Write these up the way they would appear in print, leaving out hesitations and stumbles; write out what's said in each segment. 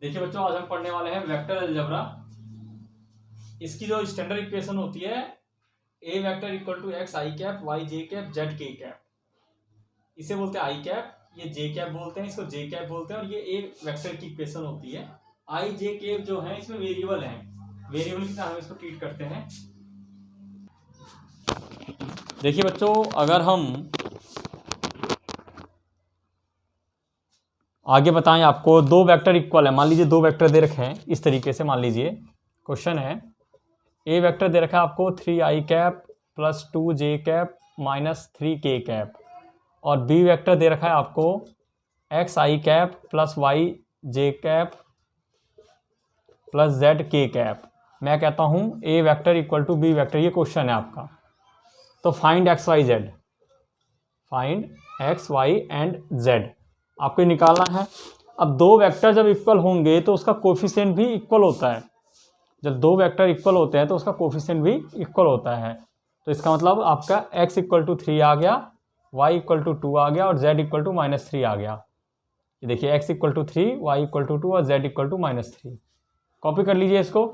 देखिए बच्चों, आज हम पढ़ने वाले हैं वेक्टर अलजेब्रा। इसकी जो स्टैंडर्ड इक्वेशन होती है A vector equal to X I cap Y J cap Z के कैप, इसे बोलते हैं आई कैप, ये जे कैप बोलते हैं, इसको जे कैप बोलते हैं। और ये ए वेक्टर की इक्वेशन होती है। आई जे कैप जो है इसमें वेरिएबल है, वेरिएबल की तरह हम इसको ट्रीट करते हैं। देखिए बच्चों, अगर हम आगे बताएं आपको, दो वेक्टर इक्वल है, मान लीजिए दो वेक्टर दे रखे हैं इस तरीके से। मान लीजिए क्वेश्चन है, ए वेक्टर दे रखा है आपको 3i cap plus 2j cap minus 3k cap, और बी वेक्टर दे रखा है आपको xi cap plus yj cap plus zk cap. मैं कहता हूं A vector equal to B vector, ये क्वेश्चन है आपका। तो find X Y Z, find X Y and Z आपको निकालना है। अब दो वेक्टर जब इक्वल होंगे तो उसका कोफिशिएंट भी इक्वल होता है। जब दो वेक्टर इक्वल होते हैं तो उसका कोफिशिएंट भी इक्वल होता है। तो इसका मतलब आपका x इक्वल टू 3 आ गया, y इक्वल टू 2 आ गया और z इक्वल टू -3 आ गया। ये देखिए x equal to 3, y equal to 2 और z इक्वल टू -3। कॉपी कर लीजिए इसको।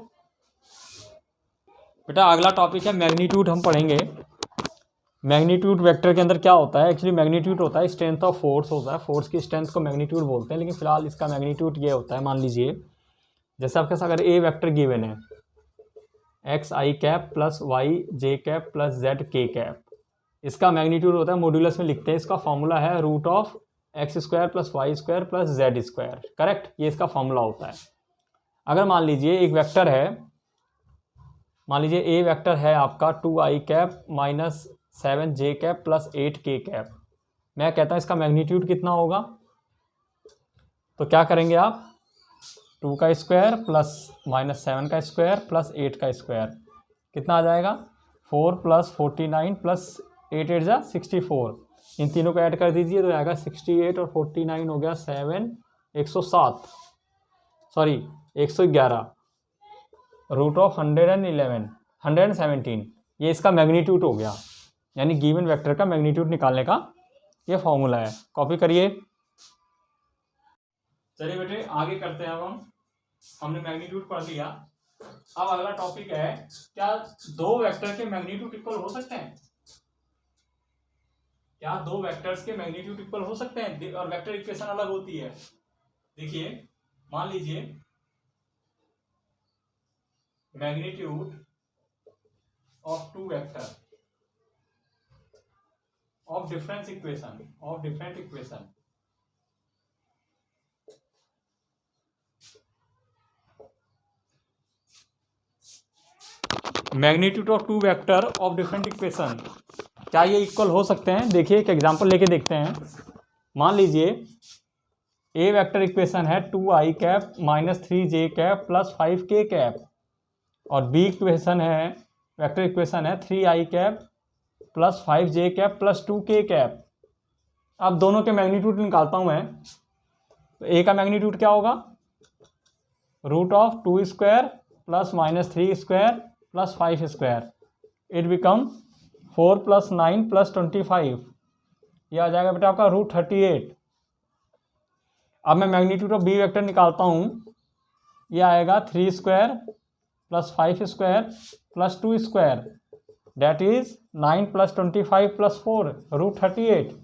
बेटा अगला टॉपिक है मैग्नीट्यूड, हम पढ़ेंगे। मैग्नीट्यूड वेक्टर के अंदर क्या होता है? एक्चुअली मैग्नीट्यूड होता है स्ट्रेंथ ऑफ फोर्स होता है, फोर्स की स्ट्रेंथ को मैग्नीट्यूड बोलते हैं। लेकिन फिलहाल इसका मैग्नीट्यूड ये होता है, मान लीजिए जैसे आपके साथ अगर ए वेक्टर गिवन है एक्स आई कैप प्लस वाई जे कैप प्लस जेड के कैप, इसका मैग्नीट्यूड होता है, मॉड्यूलस में लिखते हैं, इसका फॉर्मूला है root of x square plus y square plus z square. Correct, ये इसका फॉर्मूला होता है। अगर मान लीजिए एक वेक्टर है, मान लीजिए ए वेक्टर है आपका 2i cap minus 7j cap plus 8k cap. मैं कहता हूँ इसका मैग्नीट्यूड कितना होगा? तो क्या करेंगे आप, 2 का स्क्वायर प्लस -7 का स्क्वायर प्लस 8 का स्क्वायर, कितना आ जाएगा? 4 प्लस 49 प्लस 8 8 जा 64। इन तीनों को ऐड कर दीजिए तो आएगा 68 और 49 हो गया 7, 107, सॉरी 111 रूट ऑफ 111 117। ये इसका मैग्नीट्यूड हो गया, यानी गिवन वेक्टर का मैग्नीट्यूड निकालने का ये फॉर्मूला है। कॉपी करिए। चलिए बेटे आगे करते हैं। अब हमने मैग्नीट्यूड पढ़ लिया। अब अगला टॉपिक है, क्या दो वेक्टर के मैग्नीट्यूड इक्वल हो सकते हैं? क्या दो वेक्टर्स के मैग्नीट्यूड इक्वल हो सकते हैं और वेक्टर इक्वेशन अलग होती है? देखिए मान लीजिए magnitude of two vector of different equation magnitude of two vector of different equation, क्या ये इक्वल हो सकते हैं? देखिए एक एग्जांपल लेके देखते हैं। मान लीजिए ए वेक्टर इक्वेशन है 2i cap minus 3j cap plus 5k cap, और बी इक्वेशन है, वेक्टर इक्वेशन है 3i cap plus 5j cap plus 2k cap. अब दोनों के मैग्नीट्यूड निकालता हूं मैं। तो ए का मैग्नीट्यूड क्या होगा? Root of 2 square plus -3 square plus 5 square, it become 4 plus 9 plus 25। ये आ जाएगा बेटा आपका रूट 38। अब मैं मैग्नीट्यूड ऑफ बी वेक्टर निकालता हूँ, ये आएगा 3 square plus 5 square plus 2 square, that is 9 plus 25 plus 4 root 38।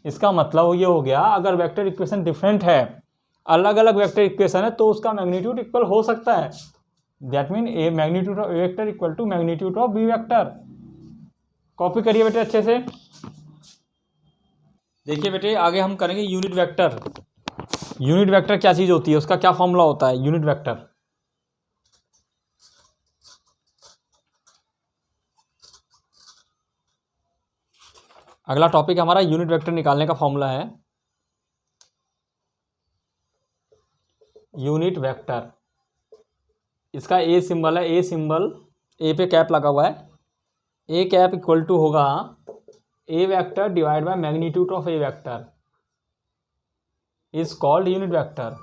इसका मतलब ये हो गया, अगर वेक्टर इक्वेशन डिफरेंट है, अलग अलग वेक्टर इक्वेशन है, तो उसका मैग्नीट्यूड इक्वल हो सकता है। That mean A magnitude of A vector equal to magnitude of B vector. Copy करिए बेटे अच्छे से। देखिए बेटे आगे हम करेंगे यूनिट वेक्टर। यूनिट वेक्टर क्या चीज होती है, उसका क्या फॉर्मूला होता है यूनिट वेक्टर? अगला टॉपिक हमारा यूनिट वेक्टर निकालने का फॉर्मूला है। यूनिट वेक्टर, इसका ए सिंबल है, ए सिंबल, ए पे कैप लगा हुआ है। ए कैप इक्वल टू होगा A vector divide by magnitude of A vector is called unit vector.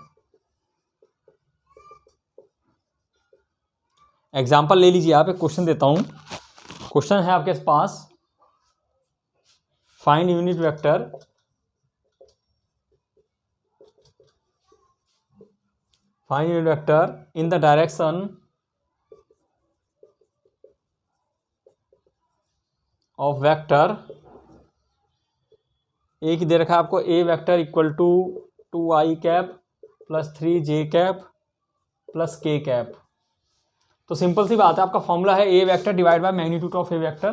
Example ले लीजिए आप, एक क्वेश्चन देता हूं। क्वेश्चन है आपके पास, find unit vector find unit vector in the direction of vector, एक ही दे रखा है आपको, A vector equal to 2i cap plus 3j cap plus k cap. तो सिंपल सी बात है, आपका फॉर्मूला है A vector divide by magnitude of A vector.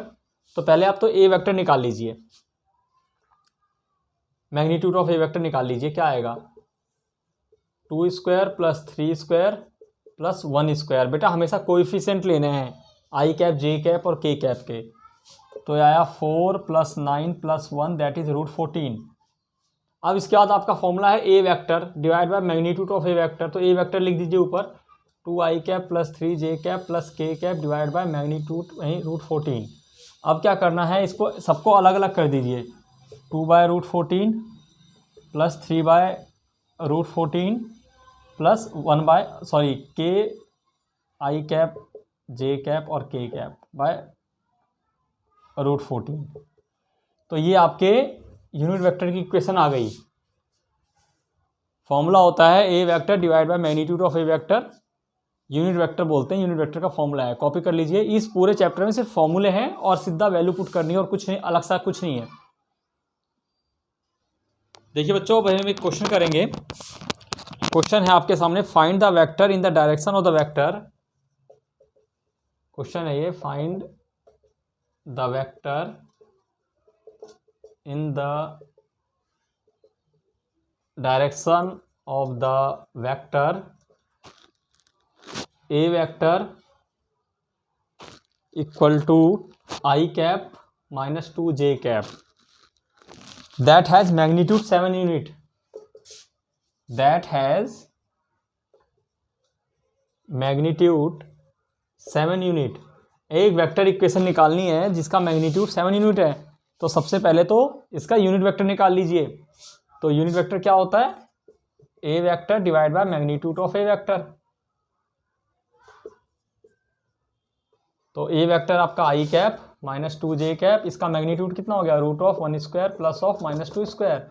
तो पहले आप तो ए वेक्टर निकाल लीजिए, मैग्नीट्यूड ऑफ ए वेक्टर निकाल लीजिए, क्या आएगा 2 square plus 3 square plus 1 square. बेटा हमेशा कोएफिशिएंट लेने हैं, आई कैप जे कैप और के कैप के। तो आया 4 प्लस 9 प्लस 1 दैट इज √14। अब इसके बाद आपका फॉर्मूला है A vector divide by magnitude of A vector. तो ए वेक्टर लिख दीजिए ऊपर 2i cap plus 3j cap plus k cap divide by magnitude वहीं √14। अब क्या करना है, इसको सबको अलग अलग कर दीजिए, 2/√14 plus 3/√14 plus k i cap j cap और k कैप बाय √14। तो ये आपके यूनिट वेक्टर की इक्वेशन आ गई। फॉर्मूला होता है A vector divide by magnitude of A vector, unit vector बोलते हैं, यूनिट वेक्टर का फॉर्मूला है। कॉपी कर लीजिए, इस पूरे चैप्टर में सिर्फ फॉर्मूले हैं और सीधा वैल्यू पुट करनी है और कुछ नहीं, अलग सा कुछ नहीं है। देखिए बच्चों, अब हम एक क्वेश्चन करेंगे। क्वेश्चन है आपके सामने, find the vector in the direction of the vector. Question है ये, find the vector in the direction of the vector A vector equal to I cap minus 2j cap that has magnitude 7 unit, that has magnitude 7 unit. एक vector equation निकालनी है जिसका magnitude 7 unit है। तो सबसे पहले तो इसका यूनिट वेक्टर निकाल लीजिए। तो यूनिट वेक्टर क्या होता है, A vector divide by magnitude of A vector. तो ए वेक्टर आपका I cap minus 2j cap, इसका मैग्नीट्यूड कितना हो गया, √1 स्क्वायर प्लस ऑफ -2 स्क्वायर।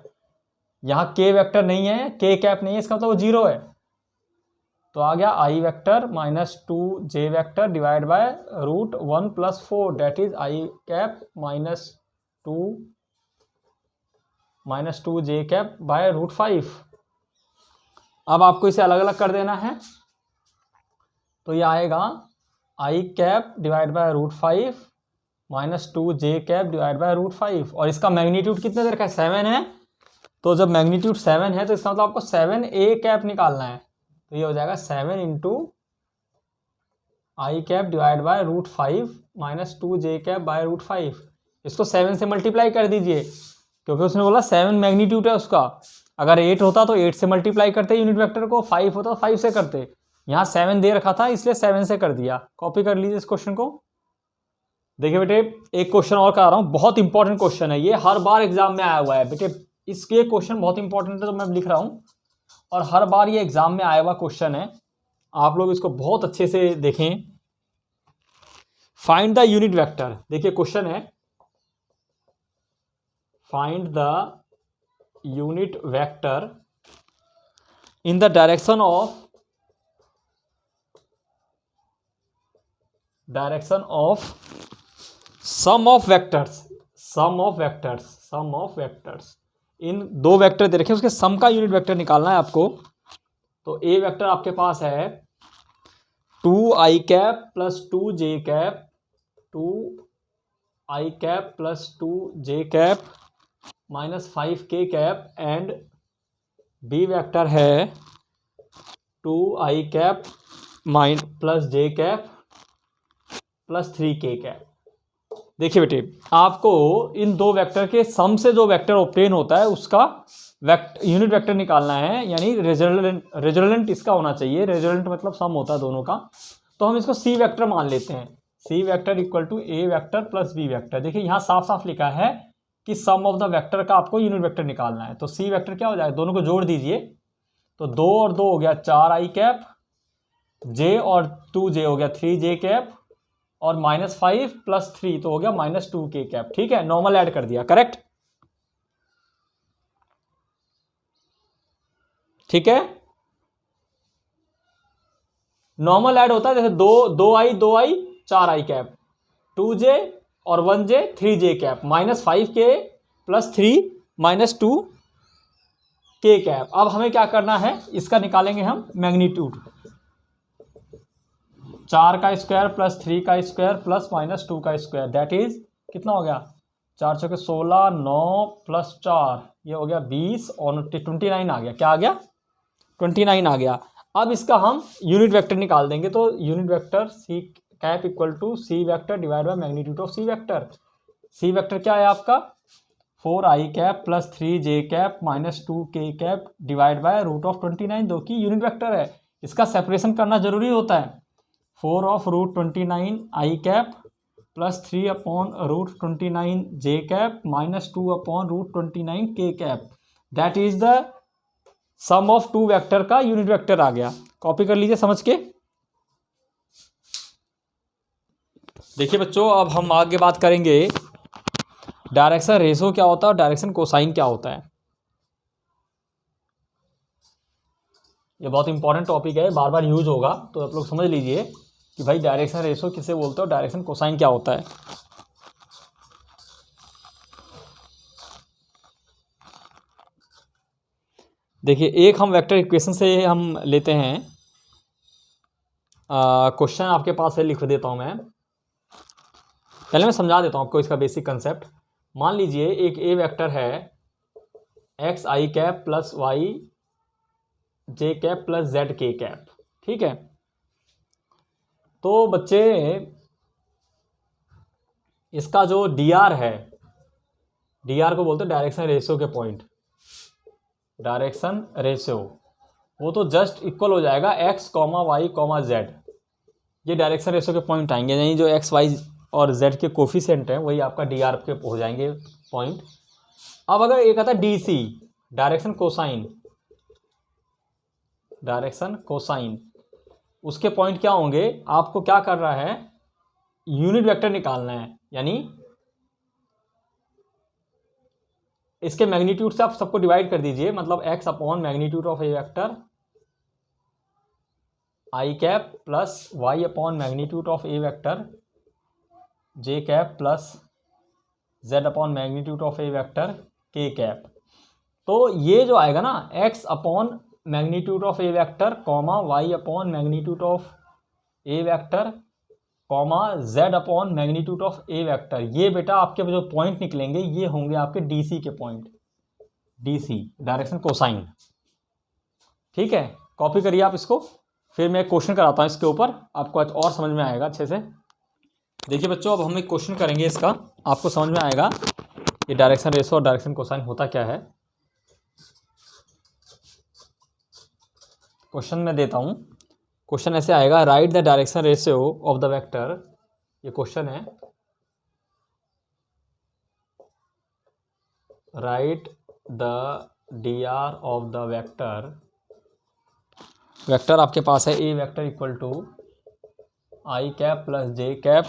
यहाँ के वेक्टर नहीं है, के कैप नहीं है, इसका मतलब वो 0 है। तो आ गया I vector minus 2j vector divide by √1 plus 4 that is I cap minus 2j cap by √5। अब आपको इसे अलग अलग कर देना है। तो ये आएगा I cap divide by √5 minus 2j cap divide by √5। और इसका मैग्नीट्यूड कितने देर का, 7 है। तो जब मैग्नीट्यूड 7 है तो इसका मतलब आपको 7a कैप निकालना है। तो ये हो जाएगा 7 into I cap divide by √5 minus 2j cap by √5। इसको 7 से मल्टीप्लाई कर दीजिए, क्योंकि उसने बोला 7 मैग्नीट्यूड है उसका। अगर 8 होता तो 8 से मल्टीप्लाई करते यूनिट वेक्टर को, 5 होता तो 5 से करते। यहाँ 7 दे रखा था इसलिए 7 से कर दिया। कॉपी कर लीजिए इस क्वेश्चन को। देखिए बेटे, एक क्वेश्चन और करा रहा हूँ, बहुत इंपॉर्टेंट क्वेश्चन है ये, हर बार एग्जाम में आया हुआ है बेटे। इसके क्वेश्चन बहुत इंपॉर्टेंट है तो मैं लिख रहा हूँ, और हर बार ये एग्जाम में आया हुआ क्वेश्चन है। आप लोग इसको बहुत अच्छे से देखें। Find the unit vector. देखिए क्वेश्चन है, find the unit vector in the direction of sum of vectors. इन दो वेक्टर दे रखे, उसके सम का यूनिट वेक्टर निकालना है आपको। तो ए वेक्टर आपके पास है 2i cap plus 2j cap, 2i cap plus 2j cap minus 5k cap, and B vector है 2i cap plus j cap plus 3k cap. देखिए बेटे, आपको इन दो वेक्टर के सम से जो वेक्टर ऑब्टेन होता है उसका यूनिट वेक्टर निकालना है, यानी रेजल्टेंट इसका होना चाहिए। रेजल्टेंट मतलब सम होता है दोनों का। तो हम इसको सी वेक्टर मान लेते हैं। C vector equal to A vector plus B vector. देखिए यहाँ साफ साफ लिखा है कि सम ऑफ द वेक्टर का आपको यूनिट वेक्टर निकालना है। तो सी वेक्टर क्या हो जाएगा, दोनों को जोड़ दीजिए। तो 2 और 2 हो गया 4i कैप, j और 2j हो गया 3j कैप, और -5 प्लस 3 तो हो गया -2k कैप। ठीक है, नॉर्मल ऐड कर दिया, करेक्ट। ठीक है, नॉर्मल ऐड होता है जैसे 2 4 आई कैप, 2j और 1j 3j cap, -5k + 3 -2 k cap. अब हमें क्या करना है, इसका निकालेंगे हम मैग्नीट्यूड। 4 का स्क्वायर + 3 का स्क्वायर + -2 का स्क्वायर, दैट इज कितना हो गया, 4 चौके 16, 9 + 4 ये हो गया 20 और 29 आ गया। क्या आ गया, 29 आ गया। अब इसका हम यूनिट वेक्टर निकाल देंगे, तो unit vector C cap = C vector divide by magnitude of C vector. C vector क्या है आपका, 4i cap + 3j cap -2k cap divide by √29, जो कि यूनिट वेक्टर है। इसका सेपरेशन करना जरूरी होता है। 4/√29 I cap + 3/√29 j cap -2/√29 k cap, that is the sum of two vector का यूनिट वेक्टर आ गया। कॉपी कर लीजिए समझ के। देखिए बच्चों, अब हम आगे बात करेंगे डायरेक्शन रेशो क्या होता है और डायरेक्शन कोसाइन क्या होता है। ये बहुत इंपॉर्टेंट टॉपिक है, बार बार यूज होगा, तो आप लोग समझ लीजिए कि भाई डायरेक्शन रेशो किसे बोलते हो, डायरेक्शन कोसाइन क्या होता है। देखिए, एक हम वेक्टर इक्वेशन से हम लेते हैं। क्वेश्चन आपके पास है, लिख देता हूं मैं। पहले मैं समझा देता हूं आपको इसका बेसिक कंसेप्ट। मान लीजिए एक ए वेक्टर है xi cap + y j cap + z k cap, ठीक है। तो बच्चे इसका जो dr है, dr को बोलते हैं डायरेक्शन रेशियो के पॉइंट, डायरेक्शन रेशियो, वो तो जस्ट इक्वल हो जाएगा x, y, z। ये डायरेक्शन रेशियो के पॉइंट आएंगे, यानी जो x, y और z के कोफिशिएंट हैं वही आपका dr के हो जाएंगे पॉइंट। अब अगर एक आता है dc, direction cosine, direction cosine, उसके पॉइंट क्या होंगे, आपको क्या कर रहा है, यूनिट वेक्टर निकालना है। यानी इसके मैग्नीट्यूड से आप सबको डिवाइड कर दीजिए, मतलब x/मैग्नीट्यूड of A vector I cap + y/मैग्नीट्यूड of A vector j cap + z/मैग्नीट्यूड of A vector k cap. तो ये जो आएगा ना, x/मैग्नीट्यूड ऑफ ए वेक्टर, y/मैग्नीट्यूड ऑफ ए वेक्टर, z/मैग्नीट्यूड ऑफ ए वेक्टर, ये बेटा आपके जो पॉइंट निकलेंगे ये होंगे आपके डीसी के पॉइंट, डीसी डायरेक्शन कोसाइन, ठीक है। कॉपी करिए आप इसको, फिर मैं क्वेश्चन कराता हूँ इसके ऊपर, आपको और समझ में आएगा अच्छे से। देखिए बच्चों, अब हम एक क्वेश्चन करेंगे इसका, आपको समझ में आएगा ये डायरेक्शन रेशो और डायरेक्शन कोसाइन होता क्या है। क्वेश्चन मैं देता हूँ, क्वेश्चन ऐसे आएगा, write the direction ratio of the vector, ये क्वेश्चन है, write the dr of the vector, vector आपके पास है A vector = I cap + j cap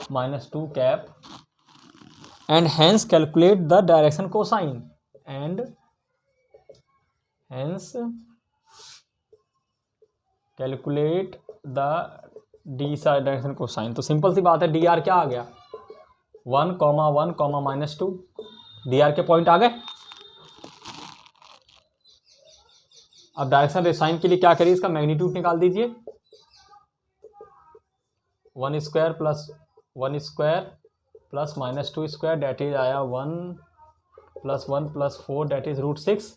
-2 cap, and hence calculate the direction cosine, and hence calculate the डी सा direction cosine. तो simple सी बात है, dr क्या आ गया, 1, 1, -2, dr के पॉइंट आ गए। अब डायरेक्शन रेसाइन के लिए क्या करिए, इसका मैग्नीट्यूड निकाल दीजिए, 1 square + 1 square + -2 square, that is आया 1 + 1 + 4, डेट इज √6।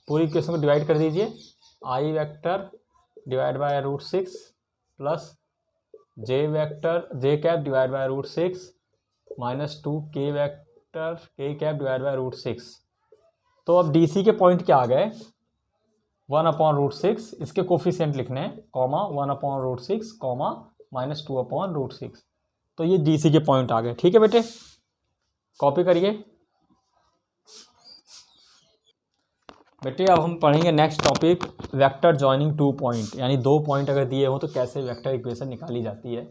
पूरी इक्वेशन को डिवाइड कर दीजिए, I vector divide by √6 plus j vector j cap divide by √6 -2 k vector k cap divide by √6। तो अब डीसी के पॉइंट क्या आ गए, 1/√6, इसके कोफिशिएंट लिखने हैं, 1/√6, -2/√6। तो ये डीसी के पॉइंट आ गए, ठीक है बेटे, कॉपी करिए। बेटे अब हम पढ़ेंगे next topic, vector joining 2 point, यानी 2 पॉइंट अगर दिए हो तो कैसे वेक्टर इक्वेशन निकाली जाती है।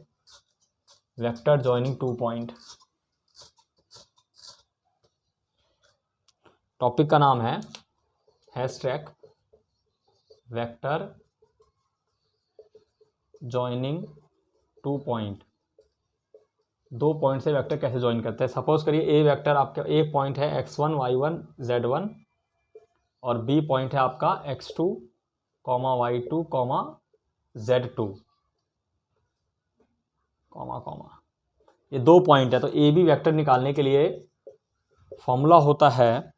वेक्टर जॉइनिंग 2 पॉइंट, टॉपिक का नाम है hashtag vector joining two point, दो पॉइंट से वेक्टर कैसे ज्वाइन करते हैं। सपोज करिए ए वेक्टर आपका, ए पॉइंट है x1 y1 z1 और बी पॉइंट है आपका x2 y2 z2 ये दो पॉइंट है। तो ए बी वेक्टर निकालने के लिए फॉर्मूला होता है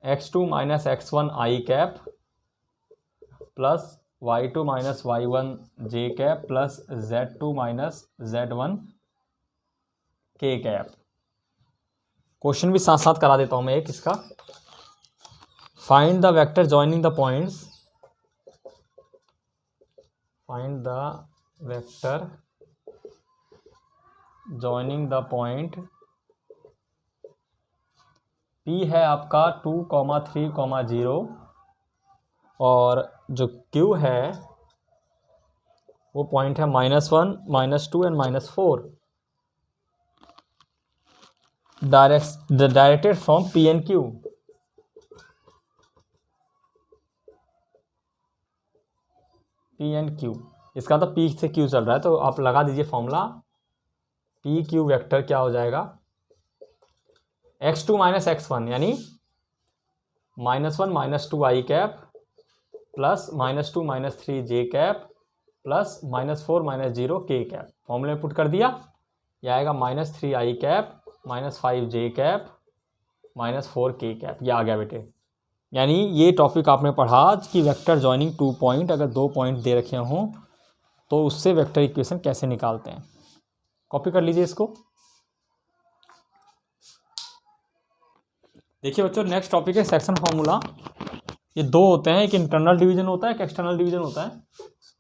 x2 minus x1 I cap plus y2 minus y1 J cap plus z2 minus z1 K cap. Question भी साथ साथ करा देता हूं मैं एक इसका। Find the vector joining the points, find the vector joining the point P है आपका 2, 3, 0 और जो Q है वो पॉइंट है -1, -2 and -4 directed from P and Q। P and Q, इसका तो P से Q चल रहा है, तो आप लगा दीजिए फॉर्मूला। पी क्यू वेक्टर क्या हो जाएगा, x2 माइनस x1 यानी -1 -2 आई cap plus -2 -3 J cap plus -4 -0 के कैप। फॉर्मूले में पुट कर दिया, यह आएगा -3 आई कैप -5 जे कैप -4 के कैप। ये आ गया बेटे। यानी ये टॉपिक आपने पढ़ा कि वेक्टर जॉइनिंग टू पॉइंट, अगर दो पॉइंट दे रखे हों तो उससे वेक्टर इक्वेशन कैसे निकालते हैं। कॉपी कर लीजिए इसको। देखिए बच्चों, नेक्स्ट टॉपिक है सेक्शन फार्मूला। ये दो होते हैं, एक इंटरनल डिवीजन होता है, एक एक्सटर्नल डिवीजन होता है।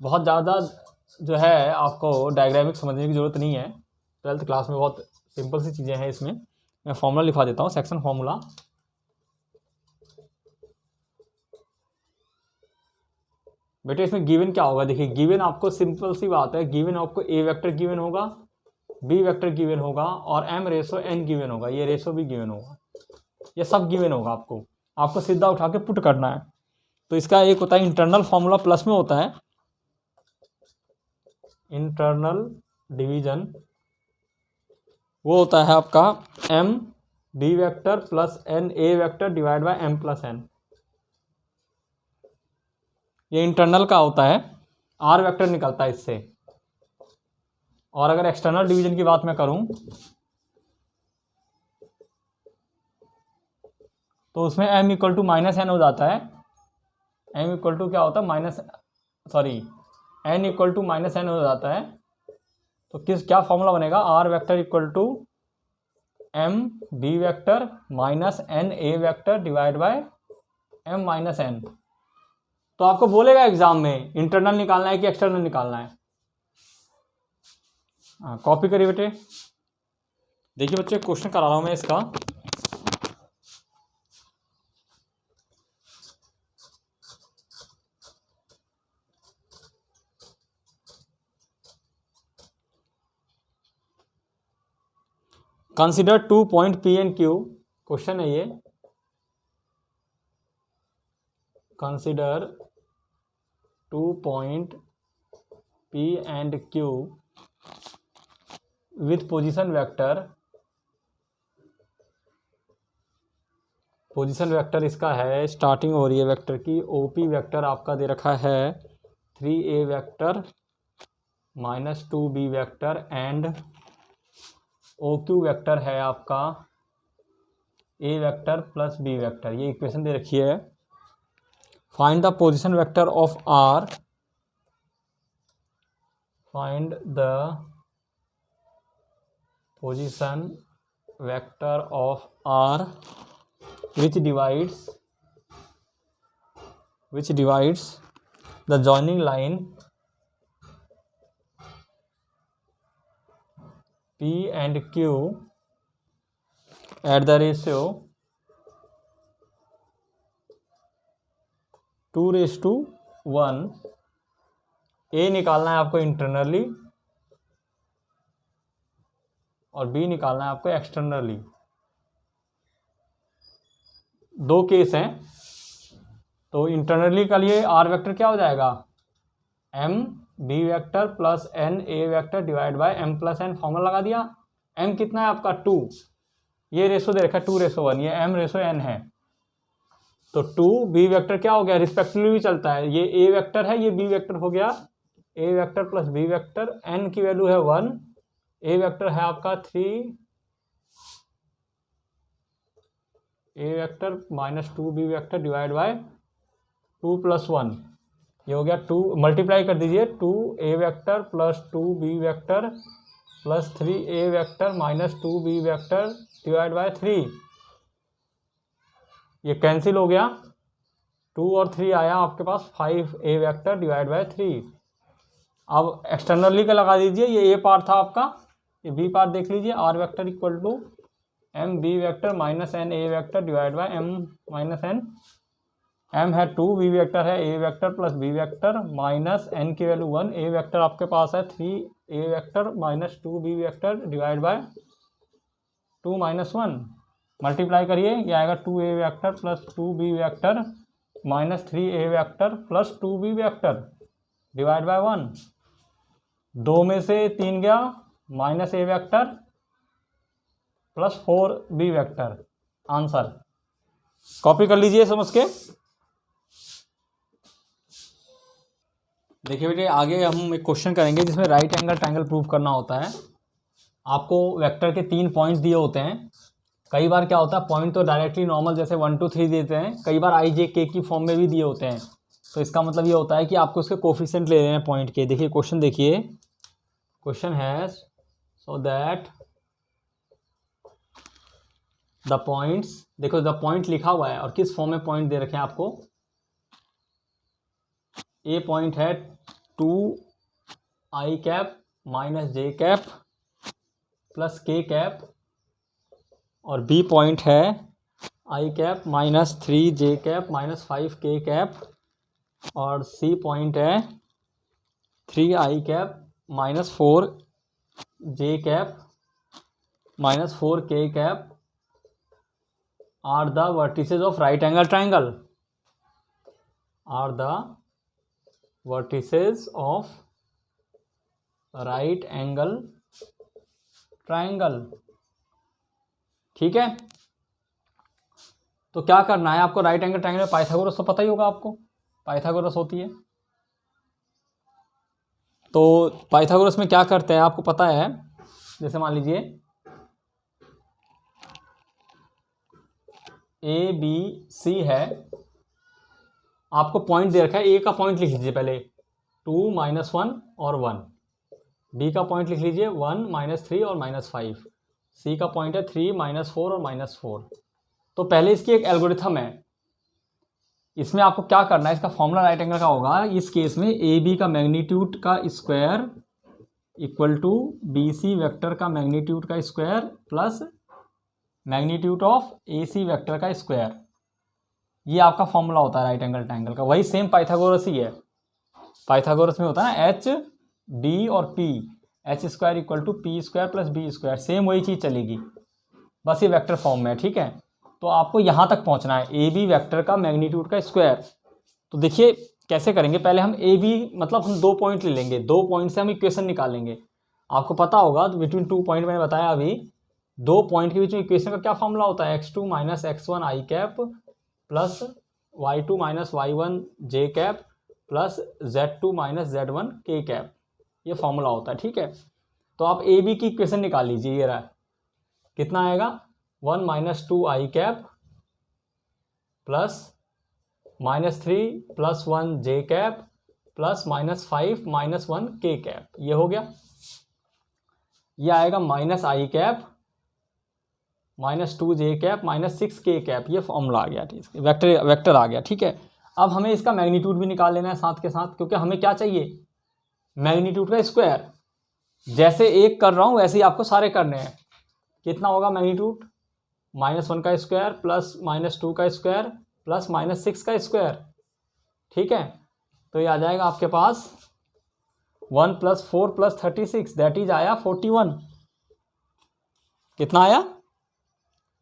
बहुत ज़्यादा जो है आपको डायग्रामिक समझने की ज़रूरत नहीं है, 12th क्लास में बहुत सिंपल सी चीज़ें हैं इसमें। मैं फॉर्मूला लिखा देता हूँ, सेक्शन फार्मूला। बेटे इसमें गिवन क्या होगा, देखिए गिवन आपको सिंपल सी बात है, गिवन आपको ए वेक्टर गिवन होगा, बी वेक्टर गिवन होगा और m रेशो n गिवन होगा, ये रेशो भी गिवन होगा, ये सब गिवन होगा। आपको सीधा उठा के पुट करना है। तो इसका एक होता है इंटरनल फार्मूला, प्लस में होता है इंटरनल डिवीजन, वो होता है आपका m b vector plus n a vector divide by m plus n। ये इंटरनल का होता है, r वेक्टर निकलता है इससे। और अगर एक्सटर्नल डिवीजन की बात मैं करूं तो उसमें m इक्वल टू -n हो जाता है। m इक्वल टू क्या होता है n इक्वल टू -n हो जाता है। तो क्या फॉर्मूला बनेगा, r vector equal to m b vector minus n a vector divide by m माइनस n। तो आपको बोलेगा एग्जाम में इंटरनल निकालना है कि एक्सटर्नल निकालना है। कॉपी करिए बेटे। देखिए बच्चे, क्वेश्चन करा रहा हूं मैं इसका। Consider two point P and Q, question है ये। Consider two point P and Q with position vector. Position vector इसका है, स्टार्टिंग हो रही है वेक्टर की, OP वेक्टर आपका दे रखा है 3a vector -2b vector and OQ vector है आपका a vector plus b vector. ये इक्वेशन दे रखी है। Find the position vector of R, find the position vector of R which divides the joining line P and Q at the ratio 2:1। A निकालना है आपको internally और B निकालना है आपको एक्सटर्नली। दो केस हैं। तो इंटरनली के लिए R वेक्टर क्या हो जाएगा, M B vector plus N A vector divide by M plus N, formula लगा दिया। एम कितना है आपका 2, ये रेशो दे रखा है 2:1, ये एम रेशो एन है, तो 2 बी वेक्टर क्या हो गया, रिस्पेक्टिवली भी चलता है, ये ए वेक्टर है ये बी वेक्टर हो गया, A vector plus B vector, N की वैल्यू है 1, ए वेक्टर है आपका 3, A vector minus 2 B vector divide by 2 + 1, ये हो गया 2, मल्टीप्लाई कर दीजिए, 2 A vector plus 2 B vector plus 3 A vector minus 2 B vector divide by 3, ये कैंसिल हो गया, 2 और 3 आया आपके पास 5 ए वेक्टर डिवाइड बाय 3। अब एक्सटर्नली का लगा दीजिए, ये ए पार्ट था आपका, ये बी पार्ट देख लीजिए, R vector equal to M B vector minus N A vector divide by M minus N, M है 2, बी वेक्टर है A vector plus B vector minus N की वैल्यू 1, ए वेक्टर आपके पास है 3 A vector minus 2 B vector divide by 2 - 1, multiply करिए, ये आएगा 2 A vector plus 2 B vector minus 3 A vector plus 2 B vector divide by 1, 2 में से 3 गया, minus A vector plus 4 B vector, answer. Copy कर लीजिए समझ के। देखिए बेटे आगे हम एक क्वेश्चन करेंगे जिसमें राइट एंगल ट्रायंगल प्रूव करना होता है। आपको वेक्टर के 3 पॉइंट्स दिए होते हैं। कई बार क्या होता है, पॉइंट तो डायरेक्टली नॉर्मल जैसे 1 2 3 देते हैं, कई बार आई जे के की फॉर्म में भी दिए होते हैं। तो इसका मतलब ये होता है कि आपको उसके कोफिशिएंट ले लेने हैं पॉइंट के। देखिए क्वेश्चन देखिए, क्वेश्चन है सो दैट द पॉइंट्स, देखो द पॉइंट लिखा हुआ है और किस फॉर्म में पॉइंट दे रखे हैं आपको। ए पॉइंट है 2 i cap minus J cap plus K cap, और बी पॉइंट है i cap minus 3 J cap minus 5 K cap, और सी पॉइंट है 3 i cap minus 4 J cap minus 4 K cap are the vertices of right angle triangle, are the vertices of right angle triangle. ठीक है, तो क्या करना है आपको, right angle triangle में पाइथागोरस तो पता ही होगा आपको, पाइथागोरस होती है। तो पाइथागोरस में क्या करते हैं आपको पता है, जैसे मान लीजिए ए बी सी है, आपको पॉइंट दे रखा है, ए का पॉइंट लिख लीजिए पहले 2 - 1 और 1, बी का पॉइंट लिख लीजिए 1 - 3 और -5, सी का पॉइंट है 3 - 4 और -4। तो पहले इसकी एक एल्गोरिथम है, इसमें आपको क्या करना है, इसका फॉर्मूला राइट एंगल का होगा इस केस में ए बी का मैग्नीट्यूड का square equal to B C vector का मैग्नीट्यूड का square plus magnitude of A C vector का स्क्वायर। ये आपका फॉर्मूला होता है राइट एंगल ट्रायंगल का। वही सेम पाइथागोरस ही है, पाइथागोरस में होता है ना एच डी और P, H square equal to P square plus B square, same वही चीज़ चलेगी, बस ये वेक्टर फॉर्म में है। ठीक है, तो आपको यहाँ तक पहुँचना है, ए बी वेक्टर का मैग्नीट्यूड का स्क्वायर। तो देखिए कैसे करेंगे, पहले हम ए बी मतलब हम 2 पॉइंट ले लेंगे, 2 पॉइंट से हम इक्वेशन निकालेंगे। आपको पता होगा बिटवीन 2 पॉइंट मैंने बताया अभी, 2 पॉइंट के बीच में इक्वेशन का क्या फॉर्मूला होता है, x2 - x1 i cap plus y2 - y1 J cap plus z2 - z1 K cap, ये फॉर्मूला होता है। ठीक है, तो आप ए बी की इक्वेशन निकाल लीजिए, ये रहा कितना आएगा 1 - 2 i cap plus -3 + 1 J cap plus -5 - 1 के कैप, ये हो गया। ये आएगा -i कैप -2 जे कैप -6 के कैप, ये फॉर्मूला आ गया। ठीक है, वेक्टर आ गया। ठीक है, अब हमें इसका मैग्नीट्यूड भी निकाल लेना है साथ के साथ, क्योंकि हमें क्या चाहिए, मैग्नीट्यूड का स्क्वायर। जैसे एक कर रहा हूँ वैसे ही आपको सारे करने हैं। कितना होगा मैग्नीट्यूड, -1 का स्क्वायर प्लस -2 का स्क्वायर प्लस -6 का स्क्वायर। ठीक है, तो ये आ जाएगा आपके पास 1 + 4 + 36, दैट इज आया 41। कितना आया,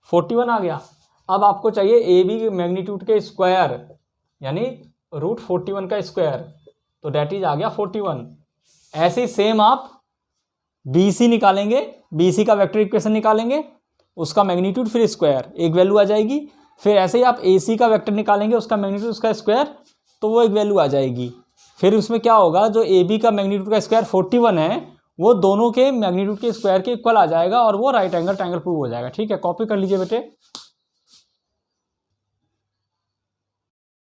41 आ गया। अब आपको चाहिए ए बी के मैग्नीट्यूड के स्क्वायर, यानी √41 का स्क्वायर। तो डेट इज आ गया 41। ऐसे ही सेम आप BC निकालेंगे, BC का वेक्टर इक्वेशन निकालेंगे, उसका मैग्नीट्यूड फिर स्क्वायर, एक वैल्यू आ जाएगी। फिर ऐसे ही आप AC का वेक्टर निकालेंगे, उसका मैग्नीट्यूड उसका स्क्वायर, तो वो एक वैल्यू आ जाएगी। फिर उसमें क्या होगा, जो AB का मैग्नीट्यूड का स्क्वायर 41 है वो दोनों के मैग्नीट्यूड के स्क्वायर के इक्वल आ जाएगा और वो राइट एंगल ट्रायंगल प्रूव हो जाएगा। ठीक है, कॉपी कर लीजिए बेटे।